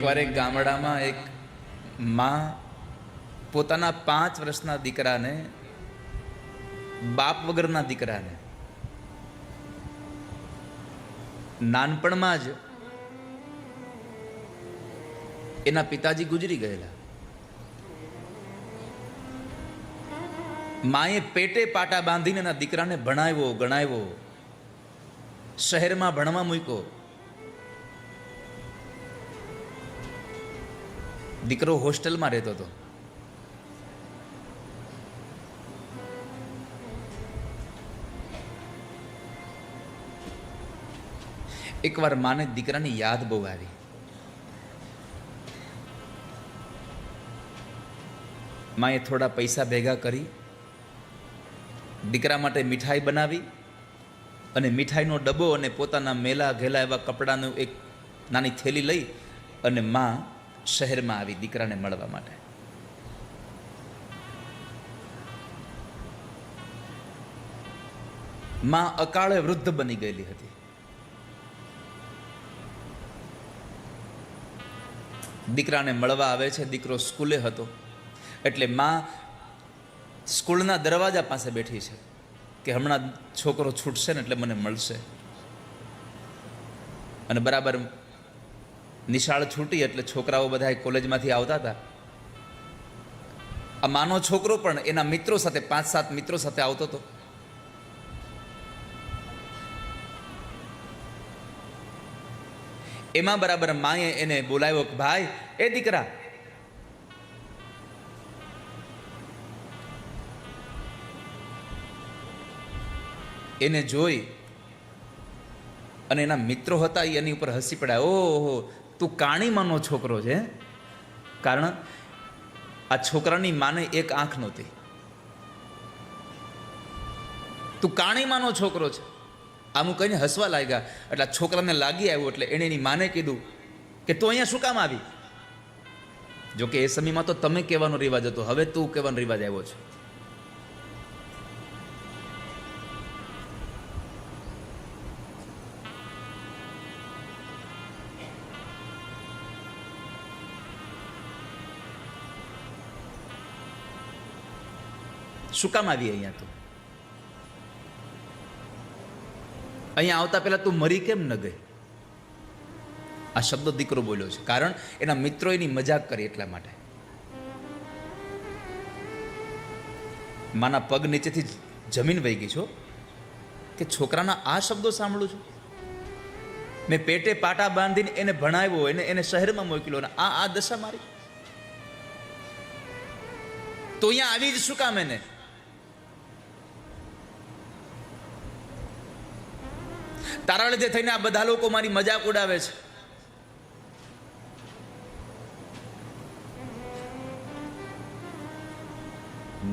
એકવાર એક ગામડામાં એક માં પોતાના 5 વર્ષના દીકરાને, બાપ વગરના દીકરાને નાનપણમાં જ એના પિતાજી ગુજરી ગયેલા. માએ પેટે પાટા બાંધીને એના દીકરાને ભણાવ્યો, ગણાવ્યો, શહેરમાં ભણવા મૂક્યો. દીકરો હોસ્ટેલમાં રહેતો હતો. એકવાર માને દીકરાની યાદ બહુ આવી. માએ થોડા પૈસા ભેગા કરી દીકરા માટે મીઠાઈ બનાવી અને મીઠાઈનો ડબ્બો અને પોતાના મેલા ઘેલા એવા કપડાનું એક નાની થેલી લઈ અને માં શહેરમાં આવી દીકરાને મળવા માટે. માં અકાળે વૃદ્ધ બની ગયેલી હતી. દીકરાને મળવા આવે છે. દીકરો સ્કૂલે હતો એટલે માં સ્કૂલના દરવાજા પાસે બેઠી છે કે હમણાં છોકરો છૂટશે ને એટલે મને મળશે. અને બરાબર નિશાળ છૂટી એટલે છોકરાઓ બધા કોલેજમાંથી આવતા હતા. આ માનો છોકરો પણ એના મિત્રો સાથે 5-7 મિત્રો સાથે આવતો હતો. એમાં બરાબર માએ એને બોલાવ્યો કે ભાઈ, એ દીકરા, એને જોઈ અને એના મિત્રો હતા એની ઉપર હસી પડ્યા. ઓહો, તું કાણીમાનો છોકરો છે. કારણ આ છોકરાની માને એક આંખ નહોતી. તું કાણીમાનો છોકરો છે. આમ કહીને હસવા લાગ્યા. એટલે આ છોકરાને લાગી આવ્યું એટલે એણે એની માને કીધું કે તું અહીંયા શું કામ આવી? જોકે એ સમયમાં તો તમે કહેવાનો રિવાજ હતો, હવે તું કહેવાનો રિવાજ આવ્યો છે. શું કામ આવી અહીંયા? તું અહીંયા આવતા પહેલા તું મરી કેમ ન ગઈ? આ શબ્દ દીકરો બોલ્યો છે કારણ એના મિત્રો એની મજાક કરી એટલા માટે. માના પગ નીચેથી જમીન વહી ગઈ છો કે છોકરાના આ શબ્દો સાંભળું છું. મેં પેટે પાટા બાંધીને એને ભણાવ્યો, એને શહેરમાં મોકલ્યો, અને આ દશા મારી. તો અહીંયા આવી જ શું કામ? એને તારા લીધે થઈને આ બધા લોકો મારી મજાક ઉડાવે છે.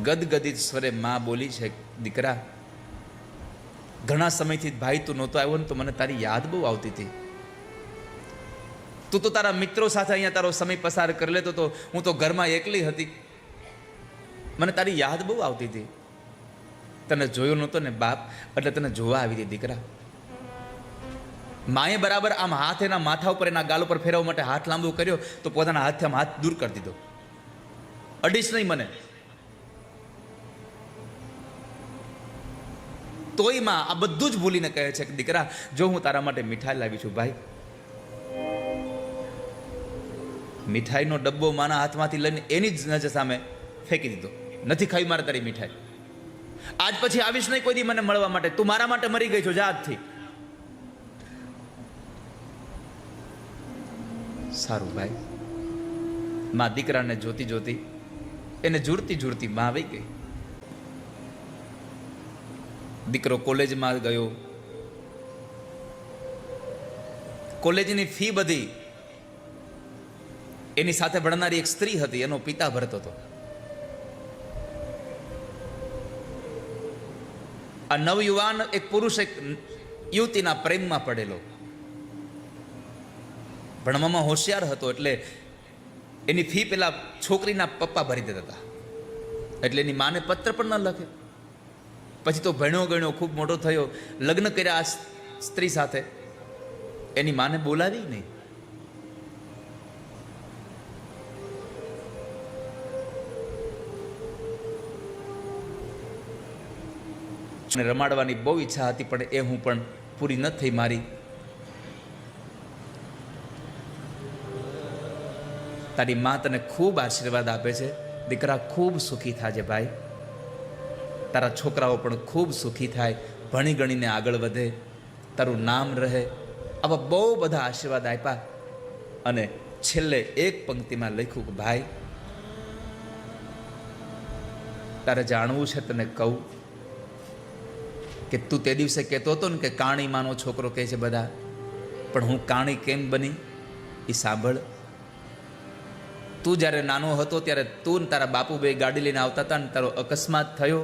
ગદગદિત સ્વરે માં બોલી છે, દીકરા, ઘણા સમયથી ભાઈ તું નહોતો આવ્યો ને તો મને તારી યાદ બહુ આવતી હતી. તું તો તારા મિત્રો સાથે અહીંયા તારો સમય પસાર કરી લેતો તો, હું તો ઘરમાં એકલી હતી. મને તારી યાદ બહુ આવતી હતી. તને જોયો નહોતો ને બાપ, એટલે તને જોવા આવી હતી દીકરા. માએ બરાબર આમ હાથ એના માથા ઉપર, એના ગાલ ઉપર ફેરવવા માટે હાથ લાંબો કર્યો તો પોતાના હાથથી આમ હાથ દૂર કરી દીધો. અડીશ નહીં મને. તોય માં આ બધું જ ભૂલીને કહે છે કે દીકરા, જો હું તારા માટે મીઠાઈ લાવી છું ભાઈ. મીઠાઈનો ડબ્બો માના હાથમાંથી લઈને એની જ નજર સામે ફેંકી દીધો. નથી ખાવી મારે તારી મીઠાઈ. આજ પછી આવીશ નહીં કોઈ દી મને મળવા માટે. તું મારા માટે મરી ગઈ છો, જા આજથી. સારું ભાઈ. માં દીકરાને જોતી જોતી, એને ઝૂરતી ઝૂરતી માં આવી ગઈ. દીકરો કોલેજમાં ગયો. કોલેજની ફી બધી એની સાથે ભણનારી એક સ્ત્રી હતી, એનો પિતા ભરતો હતો. આ નવયુવાન એક પુરુષ એક યુવતીના પ્રેમમાં પડેલો, ભણવામાં હોશિયાર હતો એટલે એની ફી પેલા છોકરીના પપ્પા ભરી દેતા હતા. એટલે એની માને પત્ર પણ ન લખે. પછી તો ભણ્યો ગણ્યો, ખૂબ મોટો થયો, લગ્ન કર્યા આ સ્ત્રી સાથે. એની માને બોલાવી નહીં. રમાડવાની બહુ ઈચ્છા હતી, પણ એ હું પણ પૂરી ન થઈ મારી. તારી મા તને ખૂબ આશીર્વાદ આપે છે, દીકરા ખૂબ સુખી થાજે ભાઈ. તારા છોકરાઓ પણ ખૂબ સુખી થાય, ભણી ગણીને આગળ વધે, તારું નામ રહે. આવા બહુ બધા આશીર્વાદ આપ્યા. અને છેલ્લે એક પંક્તિમાં લખ્યું કે ભાઈ, તારે જાણવું છે તને કહું કે તું તે દિવસે કહેતો હતો ને કે કાણી માનો છોકરો કહે છે બધા, પણ હું કાણી કેમ બની એ સાંભળ. તું જ્યારે નાનો હતો ત્યારે તું ને તારા બાપુ બે ગાડી લઈને આવતા હતા ને તારો અકસ્માત થયો.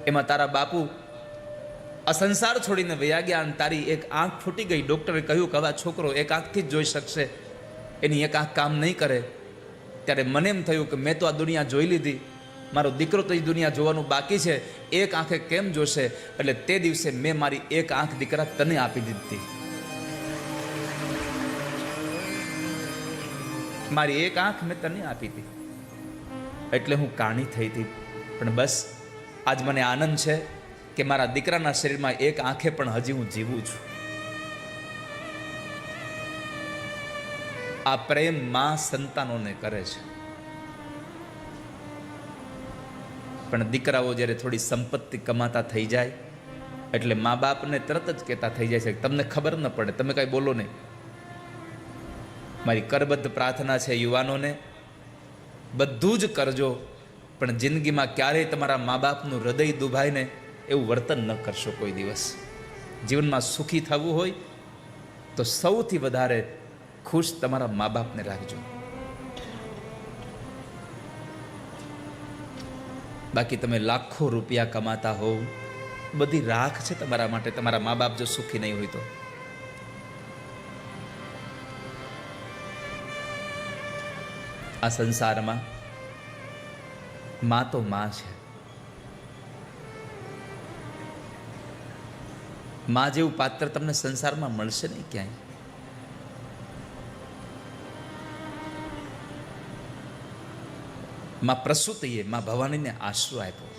એમાં તારા બાપુ આ સંસાર છોડીને વયા ગયા અને તારી એક આંખ ફૂટી ગઈ. ડૉક્ટરે કહ્યું કે હવે છોકરો એક આંખથી જ જોઈ શકશે, એની એક આંખ કામ નહીં કરે. ત્યારે મને એમ થયું કે મેં તો આ દુનિયા જોઈ લીધી, મારો દીકરો તો એ દુનિયા જોવાનું બાકી છે, એક આંખે કેમ જોશે? એટલે તે દિવસે મેં મારી એક આંખ દીકરા તને આપી દીધી. મારી એક આંખ મેં તને આપી હતી, એટલે હું કાણી થઈ હતી. પણ બસ આજ મને આનંદ છે કે મારા દીકરાના શરીરમાં એક આંખે પણ હજી હું જીવું છું. આ પ્રેમ માં સંતાનોને કરે છે. પણ દીકરાઓ જ્યારે થોડી સંપત્તિ કમાતા થઈ જાય એટલે મા બાપને તરત જ કહેતા થઈ જાય છે કે તમને ખબર ન પડે, તમે કાંઈ બોલો નહીં. મારી કરબદ્ધ પ્રાર્થના છે યુવાનોને, બધું જ કરજો, પણ જિંદગીમાં ક્યારેય તમારા મા બાપનું હૃદય દુભાય ને એવું વર્તન ન કરશો કોઈ દિવસ. જીવનમાં સુખી થવું હોય તો સૌથી વધારે ખુશ તમારા મા બાપને રાખજો. બાકી તમે લાખો રૂપિયા કમાતા હોવ, બધી રાખ છે તમારા માટે, તમારા મા બાપ જો સુખી નહીં હોય તો. આ સંસારમાં માં તો માં છે. માં જેવું પાત્ર તમને સંસારમાં મળશે નહીં ક્યાંય. માં પ્રસૂતિએ માં ભવાનીને આશરો આપ્યો,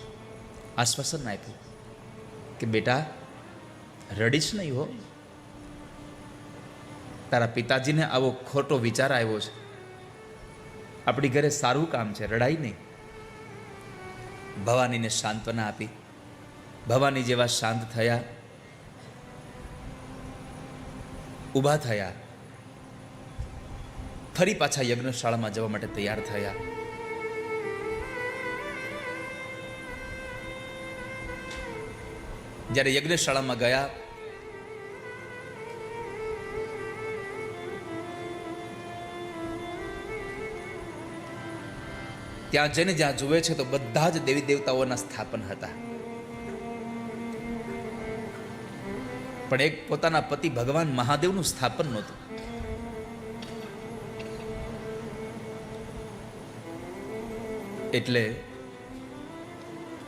આશ્વાસન આપ્યું કે બેટા રડીશ નહીં હો. તારા પિતાજીને આવો ખોટો વિચાર આવ્યો છે, આપણી ઘરે સારું કામ છે, રડાઈ નહીં. ભવાનીને સાંત્વના આપી. ભવાની જેવા શાંત થયા, ઊભા થયા, ફરી પાછા યજ્ઞશાળામાં જવા માટે તૈયાર થયા. જ્યારે યજ્ઞશાળામાં ગયા ત્યાં જઈને જ્યાં જુએ છે તો બધા જ દેવી દેવતાઓના સ્થાપન હતા, પણ એક પોતાના પતિ ભગવાન મહાદેવનું સ્થાપન નહોતું. એટલે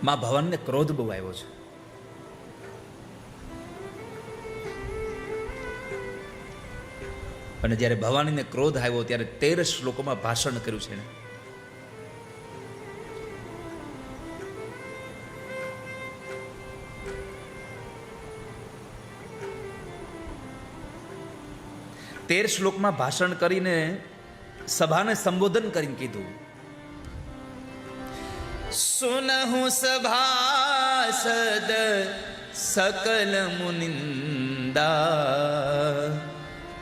માં ભવાનીને ક્રોધ બહુ આવ્યો છે. અને જ્યારે ભવાનીને ક્રોધ આવ્યો ત્યારે 13 શ્લોકોમાં ભાષણ કર્યું છે. તેર શ્લોકમાં ભાષણ કરીને સભાને સંબોધન કરીને કીધું, સુનહુ સભાસદ સકલ મુનિંદા,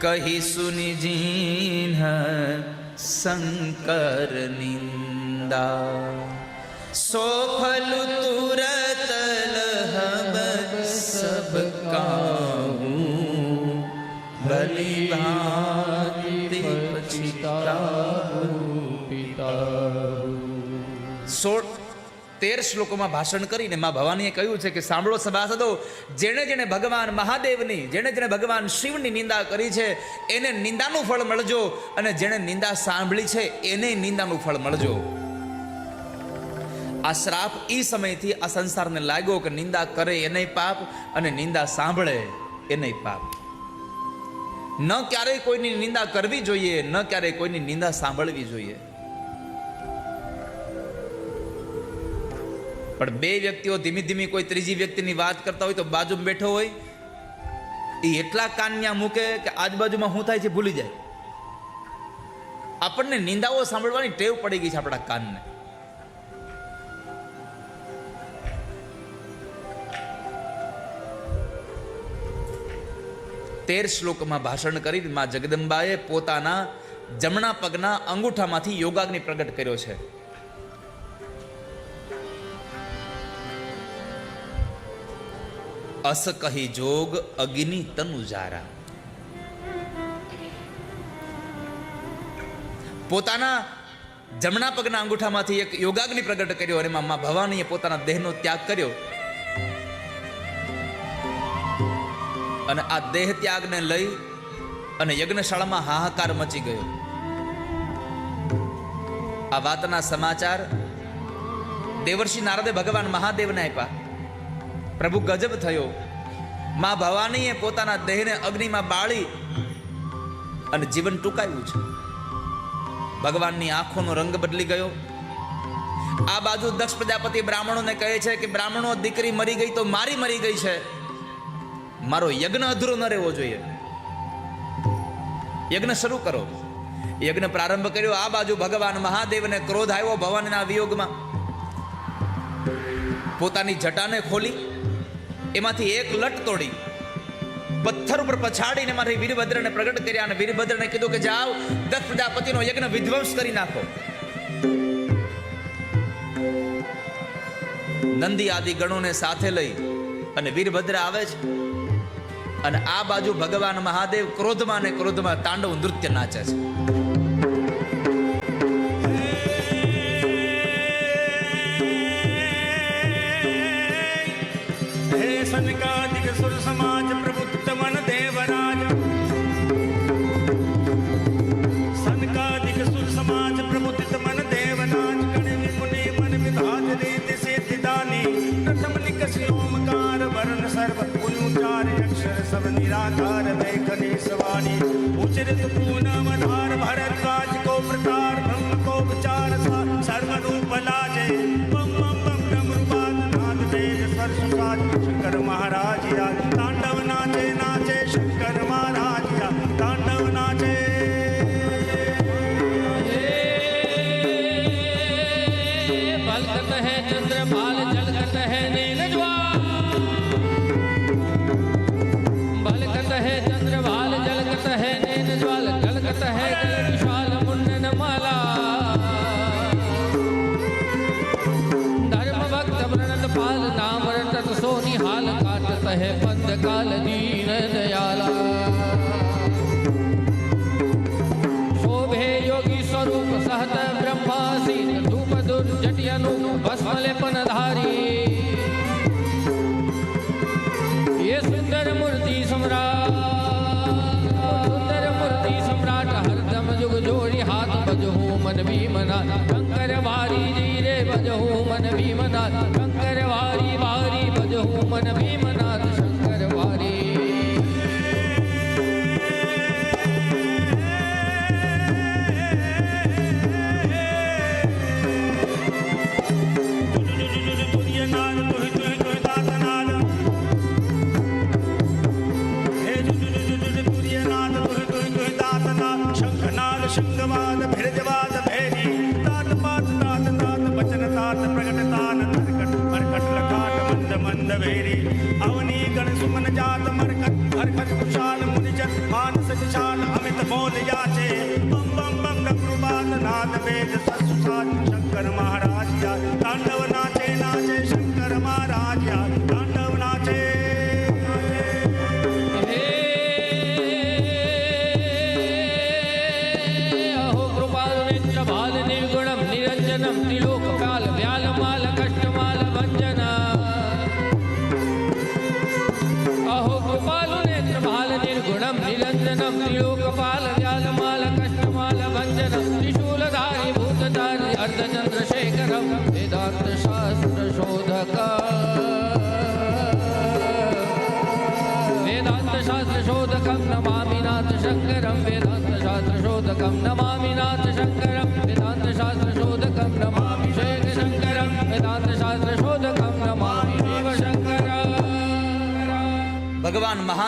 કહી સુની જીન્હ શંકર નિંદા, સો ફલ તુરત લહબ સબ કાહૂ, ભલી ભાંતિ પછતાહુ પિતા. 13 શ્લોકોમાં ભાષણ કરીને માં ભવાનીએ કહ્યું છે કે સાંભળો સભાસદો, જેણે જેણે ભગવાન મહાદેવની, જેણે જેણે ભગવાન શિવની નિંદા કરી છે એને નિંદાનું ફળ મળજો, અને જેણે નિંદા સાંભળી છે એને નિંદાનું ફળ મળજો. આ શ્રાપ એ સમયથી આ સંસારને લાગ્યો કે નિંદા કરે એને પાપ અને નિંદા સાંભળે એને પાપ. ન ક્યારેય કોઈની નિંદા કરવી જોઈએ, ન ક્યારેય કોઈની નિંદા સાંભળવી જોઈએ. પણ બે વ્યક્તિઓ ધીમી ધીમી કોઈ ત્રીજી વ્યક્તિની વાત કરતા હોય તો બાજુમાં બેઠો હોય એ એટલા કાન ત્યાં મૂકે કે આજુબાજુમાં શું થાય છે ભૂલી જાય. આપણને નિંદાઓ સાંભળવાની ટેવ પડી ગઈ છે આપણા કાનને. તેર શ્લોકમાં ભાષણ કરી માં જગદંબાએ પોતાના જમણા પગના અંગૂઠામાંથી યોગાગ્નિ પ્રગટ કર્યો છે. અસ કહી જોગ અગ્નિ તનુ જારા. પોતાના જમણા પગના અંગૂઠામાંથી એક યોગાગ્નિ પ્રગટ કર્યો અને માં ભવાનીએ પોતાના દેહનો ત્યાગ કર્યો. અને આ દેહ ત્યાગને લઈ અને યજ્ઞશાળામાં હાહાકાર મચી ગયો. આ વાતના સમાચાર દેવર્ષિ નારદે ભગવાન મહાદેવને આપ્યા. પ્રભુ ગજબ થયો. માં ભવાનીએ પોતાના દેહને અગ્નિમાં બાળી અને જીવન ટૂંકાવ્યું છે. ભગવાનની આંખોનો રંગ બદલી ગયો. આ બાજુ દક્ષ પ્રજાપતિ બ્રાહ્મણોને કહે છે કે બ્રાહ્મણો, દીકરી મરી ગઈ તો મારી મરી ગઈ છે, મારો યજ્ઞ અધૂરો ન રહેવો જોઈએ, યજ્ઞ શરૂ કરો. યજ્ઞ પ્રારંભ કર્યો. આ બાજુ ભગવાન મહાદેવને ક્રોધ આવ્યો ભવાનીના વિયોગમાં. પોતાની જટાને ખોલી એમાંથી એક લટ તોડી પથ્થર ઉપર પછાડીને મારી વીરભદ્રને પ્રગટ કર્યા અને વીરભદ્રને કીધું કે જાઓ દક્ષ પ્રજાપતિનો યજ્ઞ વિધ્વંસ કરી નાખો. નંદી આદિ ગણોને સાથે લઈ અને વીરભદ્ર આવે છે અને આ બાજુ ભગવાન મહાદેવ ક્રોધમાં ને ક્રોધમાં તાંડવ નૃત્ય નાચે છે. सनकादिक सुर समाज प्रबुद्ध मन देवराज. सनकादिक सुर समाज प्रबुद्ध मन देवराज. गण विमुनि मन विधाज रीति सिद्धि दानी. प्रथम निकष ओमकार वर्ण सर्व उच्चार अक्षर सब निराकार वैखनी सवानी. उचरित पूनम धार भरद्वाज को प्रकार ब्रह्म को विचार सर्व रूप लाजे. बम बम बम डमरुवाद नाद वेद स्वर सुसाज. शंकर महाराज या तांडव नाचे नाचे. शंकर महाराज या तांडव नाचे. बलकत है चंद्र भाल जलकत है नील ज्वाल. बलकत है चंद्र भाल जलकत है नील ज्वाल. जलकत है गल विशाल मुंडन माला. धर्म भक्त व्रणत पाल नाम रटत सोनी हाल. काटत है बंद काल दीन दयाला. शोभे योगी स्वरूप सहत ब्रह्मासीन. धूप दुर्जटियनु भस्म लेपन धारी. ये सुंदर मूर्ति सम्राट, सुंदर मूर्ति सम्राट हरदम जुग जोड़ी हाथ बजहू मन भीमना. शंकर वारी जी रे बजहू मन भीमना. शंकर वारी वारी बजहू मन भीमनाथ. शंकर वारी शंखवाद भिरजवाद भैरी. तात पात तात तात बचन तात प्रगट तान. नरकट मरकट लखाट मंद मंद भेरी. अवनी गण सुमन जात मरकट हरकट कुशाल मुनिजन मानस विशाल अमित बोल याचे. बम बम बम डमरुवाद नाद वेद ससुसाद. शंकर महाराज या तांडव नाचे नाचे. शंकर महाराज या तांडव नाचे. त्रिलोकपाल व्यालमाल कष्टमाल भंजन. अहो कृपालु नेत्र भाल निर्गुणम निरंजनम. त्रिलोकपाल व्यालमाल कष्टमाल भंजन. त्रिशूलधारी भूतधारी अर्धचंद्रशेखरम. वेदांत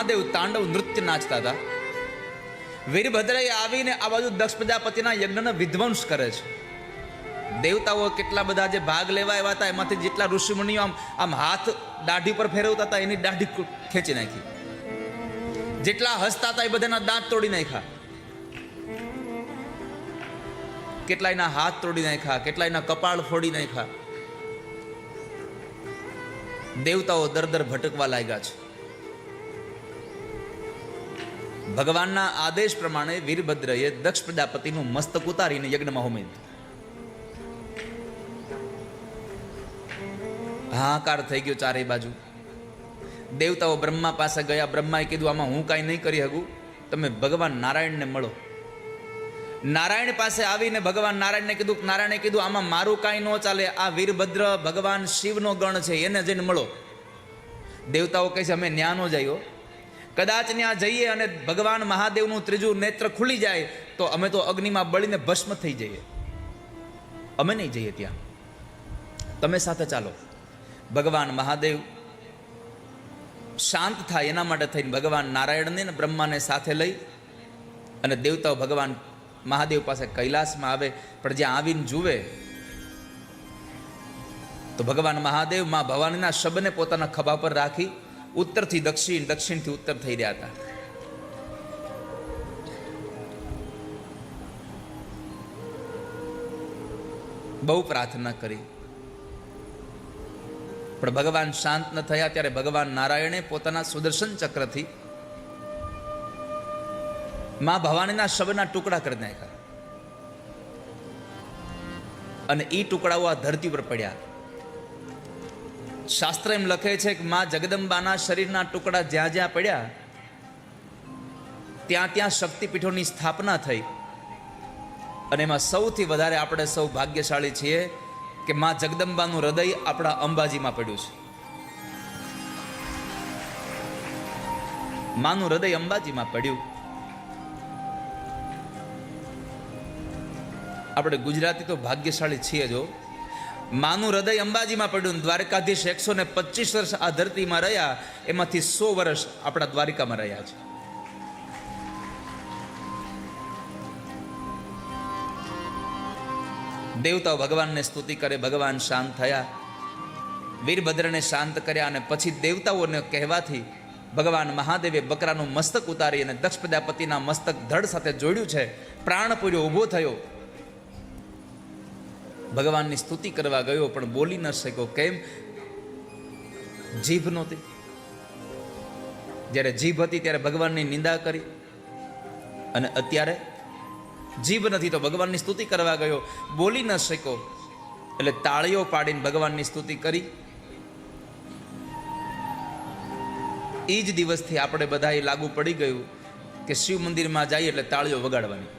મહાદેવ તાંડવ નૃત્ય નાચતા હતા. વીરભદ્રએ આવીને આ બાજુ દક્ષ પ્રજાપતિના યજ્ઞનો વિધ્વંસ કરે છે. દેવતાઓ કેટલા બધા જે ભાગ લેવા આવ્યા હતા એમાંથી જેટલા ઋષિમુનિઓ આમ હાથ દાઢી પર ફેરવતા હતા એની દાઢી ખેંચી નાખી. જેટલા હસતા હતા એ બધાના દાંત તોડી નાખ્યા. કેટલાયના હાથ તોડી નાખ્યા, કેટલાયના કપાળ ફોડી નાખ્યા. દેવતાઓ દર ભટકવા લાગ્યા છે. ભગવાનના આદેશ પ્રમાણે વીરભદ્રએ દક્ષ પ્રજાપતિનું મસ્તક ઉતારીને યજ્ઞમાં હોમી દીધું. હાહાકાર થઈ ગયો ચારે બાજુ. દેવતાઓ બ્રહ્મા પાસે ગયા. બ્રહ્માએ કીધું આમાં હું કાંઈ નહીં કરી શકું, તમે ભગવાન નારાયણને મળો. નારાયણ પાસે આવીને ભગવાન નારાયણને કીધું, નારાયણે કીધું આમાં મારું કાંઈ ન ચાલે, આ વીરભદ્ર ભગવાન શિવનો ગણ છે, એને જઈને મળો. દેવતાઓ કહે છે અમે ન્યા ન જઈએ, કદાચ ત્યાં જઈએ અને ભગવાન મહાદેવનું ત્રીજું નેત્ર ખુલી જાય તો અમે તો અગ્નિમાં બળીને ભસ્મ થઈ જઈએ, અમે નહીં જઈએ ત્યાં, તમે સાથે ચાલો. ભગવાન મહાદેવ શાંત થાય એના માટે થઈને ભગવાન નારાયણને ને બ્રહ્માને સાથે લઈ અને દેવતાઓ ભગવાન મહાદેવ પાસે કૈલાસમાં આવે. પણ જ્યાં આવીને જુએ તો ભગવાન મહાદેવ માં ભવાનીના શબને પોતાના ખભા પર રાખી ઉત્તરથી દક્ષિણ, દક્ષિણથી ઉત્તર થઈ રહ્યા હતા. બહુ પ્રાર્થના કરી પણ ભગવાન શાંત ન થયા. ત્યારે ભગવાન નારાયણે પોતાના સુદર્શન ચક્રથી માં ભવાનીના શબના ટુકડા કરી નાખ્યા અને એ ટુકડાઓ આ ધરતી પર પડ્યા. શાસ્ત્ર એમ લખે છે કે માં જગદંબાના શરીરના ટુકડા જ્યાં જ્યાં પડ્યા ત્યાં ત્યાં શક્તિપીઠોની સ્થાપના થઈ. અને એમાં સૌથી વધારે આપણે સૌ ભાગ્યશાળી છીએ કે માં જગદંબાનું હૃદય આપણા અંબાજીમાં પડ્યું છે. માનું હૃદય અંબાજીમાં પડ્યું. આપણે ગુજરાતી તો ભાગ્યશાળી છીએ. જો માનું હૃદય અંબાજીમાં પડ્યું, દ્વારકાધીશ 125 વર્ષ આ ધરતીમાં રહ્યા, એમાંથી 100 વર્ષ આપણા દ્વારિકામાં રહ્યા છે. દેવતાઓ ભગવાનને સ્તુતિ કરે, ભગવાન શાંત થયા, વીરભદ્રને શાંત કર્યા. અને પછી દેવતાઓને કહેવાથી ભગવાન મહાદેવે બકરાનું મસ્તક ઉતારી અને દક્ષ પ્રજાપતિના મસ્તક ધડ સાથે જોડ્યું છે. પ્રાણ પૂર્યો ઊભો થયો, ભગવાનની સ્તુતિ કરવા ગયો પણ બોલી ન શક્યો. કેમ? જીભ નહોતી. જ્યારે જીભ હતી ત્યારે ભગવાનની નિંદા કરી અને અત્યારે જીભ નથી તો ભગવાનની સ્તુતિ કરવા ગયો, બોલી ન શક્યો. એટલે તાળીઓ પાડીને ભગવાનની સ્તુતિ કરી. એ જ દિવસથી આપણે બધાએ લાગુ પડી ગયું કે શિવ મંદિરમાં જઈએ એટલે તાળીઓ વગાડવાની.